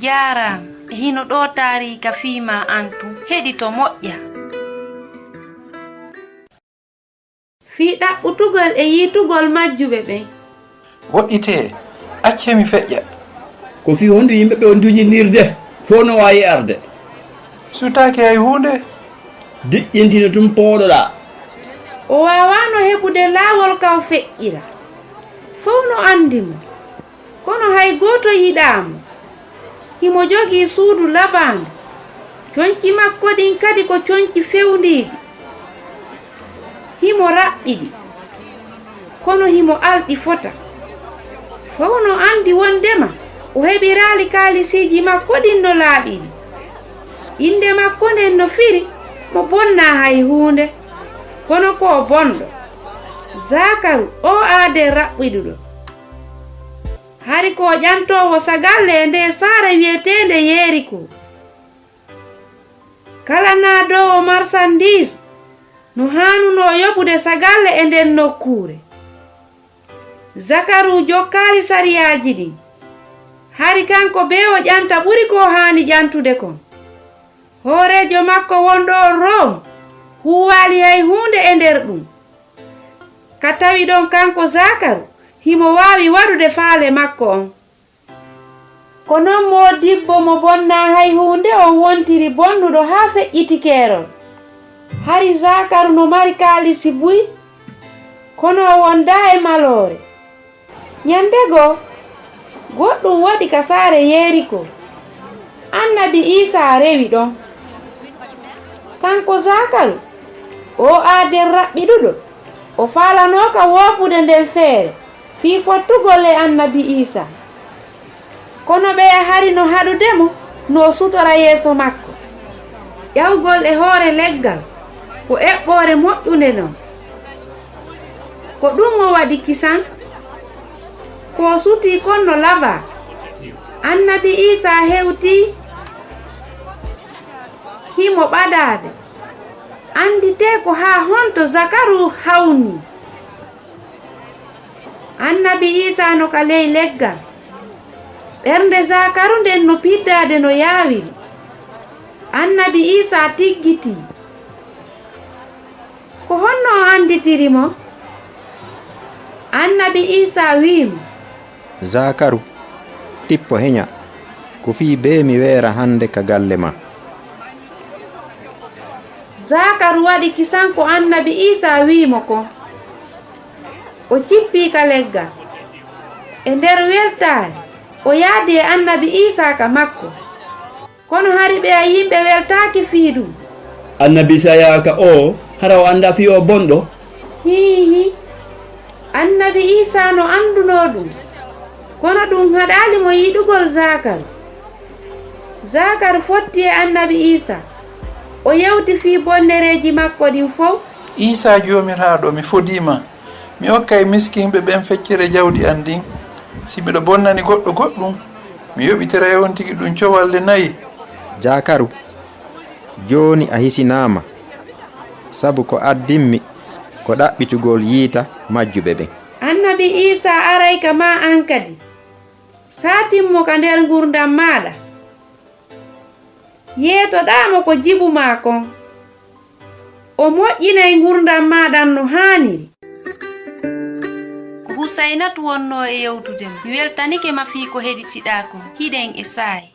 Jara hino ɗo taarika fiima antu heɗi to moƴƴa. Fii ɗaɓɓutugol e yiitugol majjuɓe ɓen. Woɗɗitee, acce mi feƴƴa. Ko fii hondu yimɓe ɓe on duñinirde fof no waawi arde. Sutaake hay hunde. Diƴƴintino tum pooɗoɗaa. O waawaano heɓude laawol kaw feƴƴira. Fof no anndi mo, kono hay gooto yiɗaamo. Himo jogii suudu labaandu. Coñci makko ɗin kadi ko coñci fewndiiɗi. Himo raɓɓiɗi, kono himo alɗi fota. Fof no anndi wondema o heɓiraali kaalisiiji makko ɗin no laaɓiɗi. Inde makko nden no firi mo bonnaa hay huunde, kono ko o bonɗo. Zakaru o aade raɓɓiɗuɗo. Hari ko ƴantoowo sagalle e nde saara wiyeteende Yeriko. Kala naadoowo marchandise no haanuno yoɓude sagalle e nden nokkuure. Zakaru jokkaali sariyaaji ɗin. Hari kanko be o ƴanta ɓuri ko haani ƴantude kon. Hooreejo makko wonɗo Rom huwaali hay huunde e nder ɗum. Ka tawi ɗon kanko Zakaru himo waawi waɗude faale makko on. Ko non moodibbo mo bonnaa hay huunde on wontiri bonnuɗo haa feƴƴiti keerol. Hari Zakaru no mari kaalisi buy, kono o wondaa e maloore. Nyandego goɗɗum waɗi ka saare Yeriko. Annabi Isa rewi ɗon. Kanko Zakaru o aaden raɓɓiɗuɗo, o faalanoo ka woopude nden feere fii fottugol e Annabi Isa. Kono ɓe hari no haɗudemo no sutora yeeso makko. Ƴawgol e hoore leggal ko eɓɓoore moƴƴunde non. Ko ɗum o waɗi kisan, ko sutii konno laba. Annabi Isa hewtii himo ɓadaade. Anditee ko haa honto Zakaru hawni. Annabi Isa no ka ley leggal. Ɓernde Zakaru nden no piddaade no yaawiri. Annabi Isa tiggitii. Ko honno o anditiri mo? Annabi Isa wiimo, Zakaru, tippo heña, ko fii bee mi weera hande ka galle ma. Zakaru waɗi kisan ko Annabi Isa wiimo ko. O cippii ka leggal. E nder weltaare o yaadi e Annabi Isa ka makko. Kono hari ɓe yimɓe weltaaki fii ɗum. Annabi Isa yaaka o hara o annda fii o bonɗo. Hihi, Annabi Isa no annduno ɗum, kono ɗum haɗaali mo yiɗugol Zakaru. Zakaru fotti e Annabi Isa. O yewti fii bonnereeji makko ɗin fof. Isa joomiraaɗo, mi fodiima. Mi hokkay miskinɓe ɓen feccere jawdi an ndin. Si miɗo bonnani goɗɗo goɗɗum, mi yoɓitira e on tigi ɗum cowalle 4. Zakaru, jooni a hisinaama, sabu ko addinmi ko ɗaɓɓitugol yiita majjuɓe ɓen. Annabi Isa aray ka ma an kadi. Saatinmo ka nder ngurdam maaɗa. Yeetoɗaamo ko jibu maa kon. O moƴƴinay ngurdam maaɗan no haaniri. Ko Husaynatu wonno e yewtude ma. Mi weltanike ma fii ko heɗitiɗaa kon. Hiɗen e saayi.